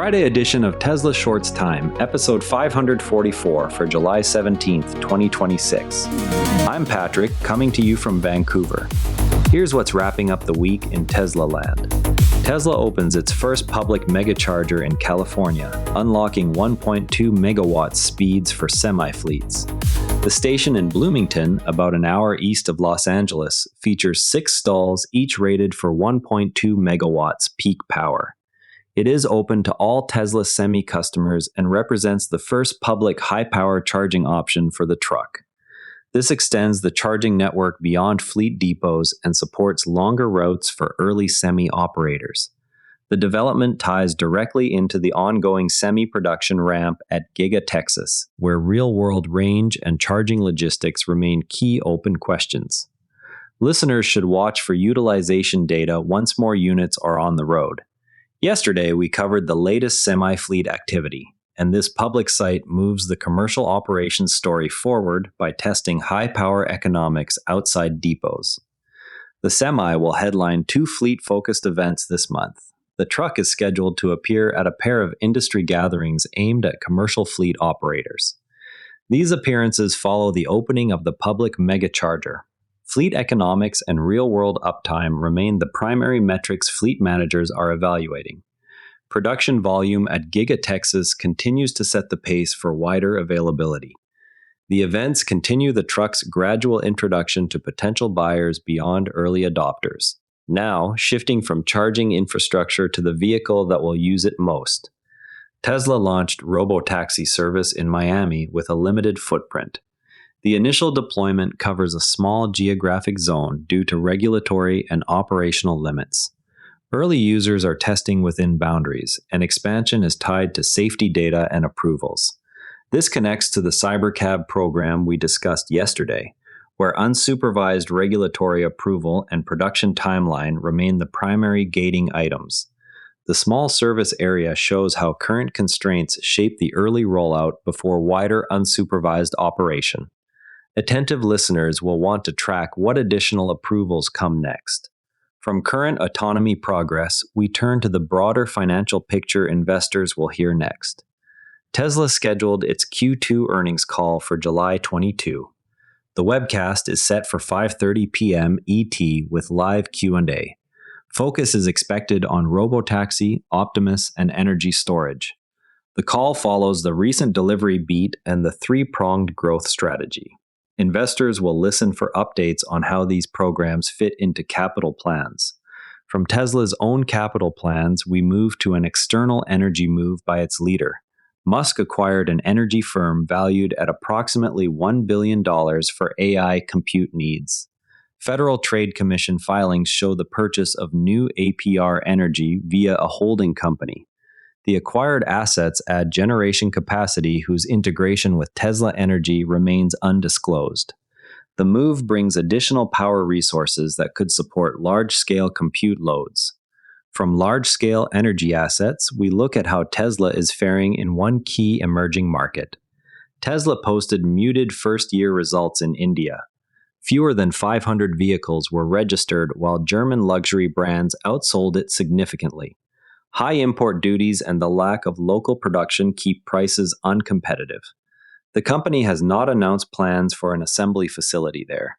Friday edition of Tesla Shorts Time, episode 544 for July 17th, 2026. I'm Patrick, coming to you from Vancouver. Here's what's wrapping up the week in Tesla land. Tesla opens its first public Megacharger in California, unlocking 1.2 megawatt speeds for semi-fleets. The station in Bloomington, about an hour east of Los Angeles, features 6 stalls, each rated for 1.2 megawatts peak power. It is open to all Tesla Semi customers and represents the first public high-power charging option for the truck. This extends the charging network beyond fleet depots and supports longer routes for early Semi operators. The development ties directly into the ongoing Semi production ramp at Giga Texas, where real-world range and charging logistics remain key open questions. Listeners should watch for utilization data once more units are on the road. Yesterday, we covered the latest semi-fleet activity, and this public site moves the commercial operations story forward by testing high-power economics outside depots. The Semi will headline 2 fleet-focused events this month. The truck is scheduled to appear at a pair of industry gatherings aimed at commercial fleet operators. These appearances follow the opening of the public Megacharger. Fleet economics and real-world uptime remain the primary metrics fleet managers are evaluating. Production volume at Giga Texas continues to set the pace for wider availability. The events continue the truck's gradual introduction to potential buyers beyond early adopters, now shifting from charging infrastructure to the vehicle that will use it most. Tesla launched robotaxi service in Miami with a limited footprint. The initial deployment covers a small geographic zone due to regulatory and operational limits. Early users are testing within boundaries, and expansion is tied to safety data and approvals. This connects to the Cybercab program we discussed yesterday, where unsupervised regulatory approval and production timeline remain the primary gating items. The small service area shows how current constraints shape the early rollout before wider unsupervised operation. Attentive listeners will want to track what additional approvals come next. From current autonomy progress, we turn to the broader financial picture investors will hear next. Tesla scheduled its Q2 earnings call for July 22. The webcast is set for 5:30 p.m. ET with live Q&A. Focus is expected on robotaxi, Optimus, and energy storage. The call follows the recent delivery beat and the 3-pronged growth strategy. Investors will listen for updates on how these programs fit into capital plans. From Tesla's own capital plans, we move to an external energy move by its leader. Musk acquired an energy firm valued at approximately $1 billion for AI compute needs. Federal Trade Commission filings show the purchase of new APR Energy via a holding company. The acquired assets add generation capacity whose integration with Tesla Energy remains undisclosed. The move brings additional power resources that could support large-scale compute loads. From large-scale energy assets, we look at how Tesla is faring in one key emerging market. Tesla posted muted first-year results in India. Fewer than 500 vehicles were registered while German luxury brands outsold it significantly. High import duties and the lack of local production keep prices uncompetitive. The company has not announced plans for an assembly facility there.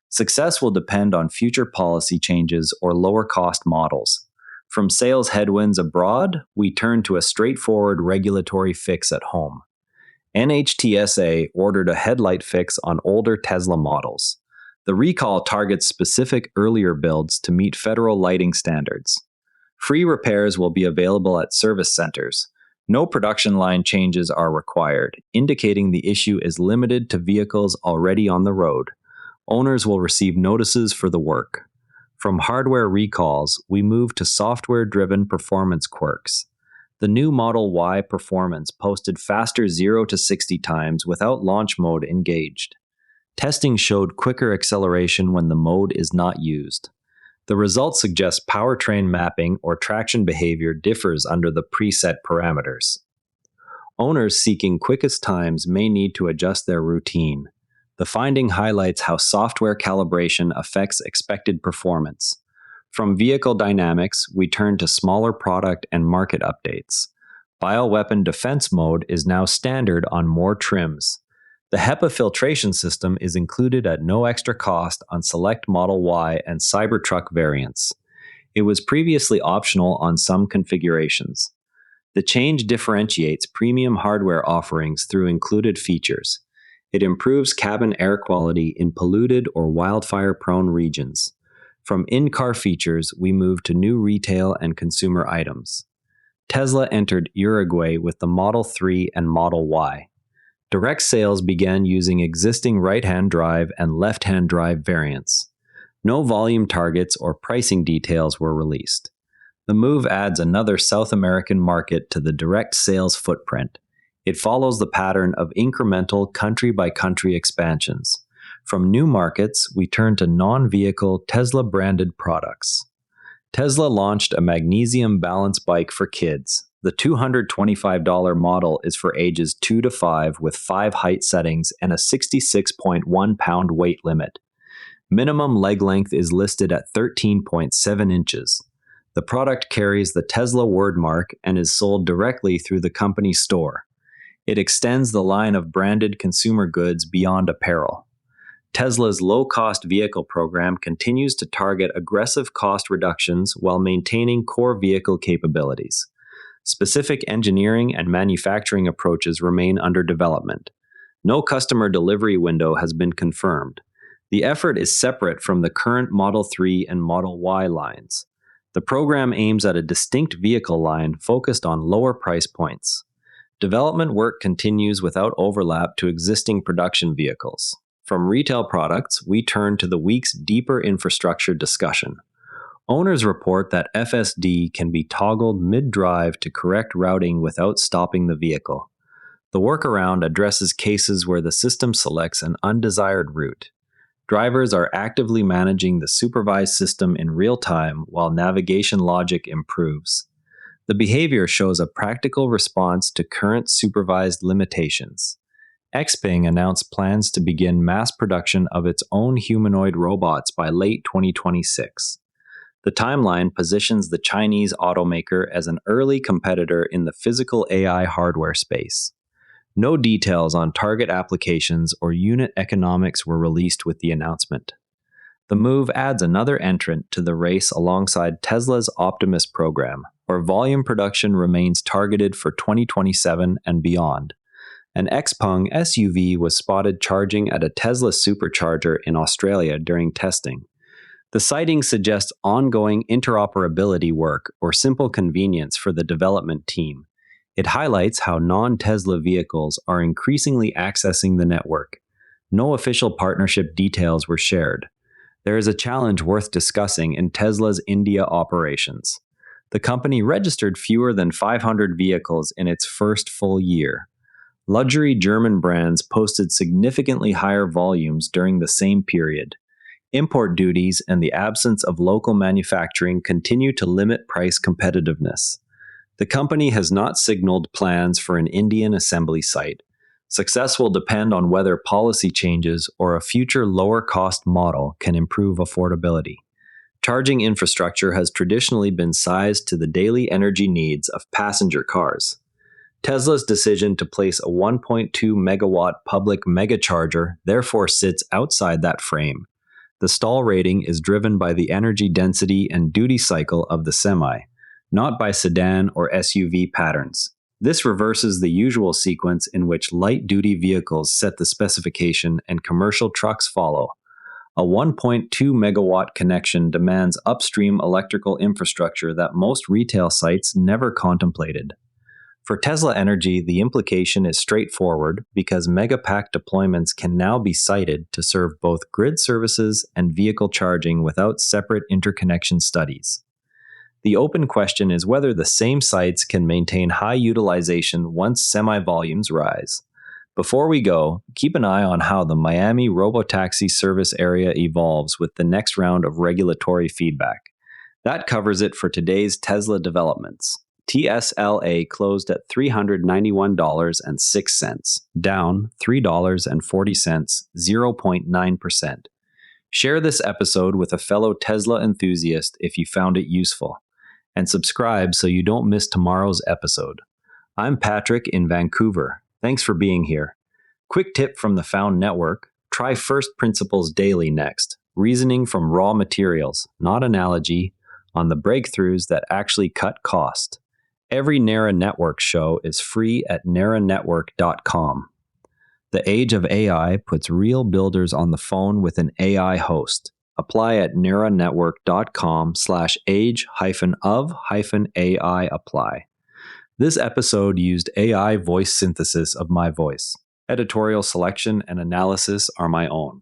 Success will depend on future policy changes or lower-cost models. From sales headwinds abroad, we turn to a straightforward regulatory fix at home. NHTSA ordered a headlight fix on older Tesla models. The recall targets specific earlier builds to meet federal lighting standards. Free repairs will be available at service centers. No production line changes are required, indicating the issue is limited to vehicles already on the road. Owners will receive notices for the work. From hardware recalls, we move to software-driven performance quirks. The new Model Y performance posted faster 0 to 60 times without launch mode engaged. Testing showed quicker acceleration when the mode is not used. The results suggest powertrain mapping or traction behavior differs under the preset parameters. Owners seeking quickest times may need to adjust their routine. The finding highlights how software calibration affects expected performance. From vehicle dynamics, we turn to smaller product and market updates. Bioweapon defense mode is now standard on more trims. The HEPA filtration system is included at no extra cost on select Model Y and Cybertruck variants. It was previously optional on some configurations. The change differentiates premium hardware offerings through included features. It improves cabin air quality in polluted or wildfire-prone regions. From in-car features, we move to new retail and consumer items. Tesla entered Uruguay with the Model 3 and Model Y. Direct sales began using existing right-hand drive and left-hand drive variants. No volume targets or pricing details were released. The move adds another South American market to the direct sales footprint. It follows the pattern of incremental country-by-country expansions. From new markets, we turn to non-vehicle Tesla-branded products. Tesla launched a magnesium balance bike for kids. The $225 model is for ages 2 to 5 with 5 height settings and a 66.1 pound weight limit. Minimum leg length is listed at 13.7 inches. The product carries the Tesla wordmark and is sold directly through the company store. It extends the line of branded consumer goods beyond apparel. Tesla's low-cost vehicle program continues to target aggressive cost reductions while maintaining core vehicle capabilities. Specific engineering and manufacturing approaches remain under development. No customer delivery window has been confirmed. The effort is separate from the current Model 3 and Model Y lines. The program aims at a distinct vehicle line focused on lower price points. Development work continues without overlap to existing production vehicles. From retail products, we turn to the week's deeper infrastructure discussion. Owners report that FSD can be toggled mid-drive to correct routing without stopping the vehicle. The workaround addresses cases where the system selects an undesired route. Drivers are actively managing the supervised system in real time while navigation logic improves. The behavior shows a practical response to current supervised limitations. Xpeng announced plans to begin mass production of its own humanoid robots by late 2026. The timeline positions the Chinese automaker as an early competitor in the physical AI hardware space. No details on target applications or unit economics were released with the announcement. The move adds another entrant to the race alongside Tesla's Optimus program, where volume production remains targeted for 2027 and beyond. An Xpeng SUV was spotted charging at a Tesla supercharger in Australia during testing. The sighting suggests ongoing interoperability work or simple convenience for the development team. It highlights how non-Tesla vehicles are increasingly accessing the network. No official partnership details were shared. There is a challenge worth discussing in Tesla's India operations. The company registered fewer than 500 vehicles in its first full year. Luxury German brands posted significantly higher volumes during the same period. Import duties and the absence of local manufacturing continue to limit price competitiveness. The company has not signaled plans for an Indian assembly site. Success will depend on whether policy changes or a future lower-cost model can improve affordability. Charging infrastructure has traditionally been sized to the daily energy needs of passenger cars. Tesla's decision to place a 1.2 megawatt public Megacharger therefore sits outside that frame. The stall rating is driven by the energy density and duty cycle of the Semi, not by sedan or SUV patterns. This reverses the usual sequence in which light-duty vehicles set the specification and commercial trucks follow. A 1.2 megawatt connection demands upstream electrical infrastructure that most retail sites never contemplated. For Tesla Energy, the implication is straightforward because Megapack deployments can now be sited to serve both grid services and vehicle charging without separate interconnection studies. The open question is whether the same sites can maintain high utilization once semi-volumes rise. Before we go, keep an eye on how the Miami robotaxi service area evolves with the next round of regulatory feedback. That covers it for today's Tesla developments. TSLA closed at $391.06, down $3.40, 0.9%. Share this episode with a fellow Tesla enthusiast if you found it useful, and subscribe so you don't miss tomorrow's episode. I'm Patrick in Vancouver. Thanks for being here. Quick tip from the Found Network: try first principles daily next. Reasoning from raw materials, not analogy, on the breakthroughs that actually cut cost. Every NARA Network show is free at naranetwork.com. The age of AI puts real builders on the phone with an AI host. Apply at naranetwork.com/age-of-AI apply. This episode used AI voice synthesis of my voice. Editorial selection and analysis are my own.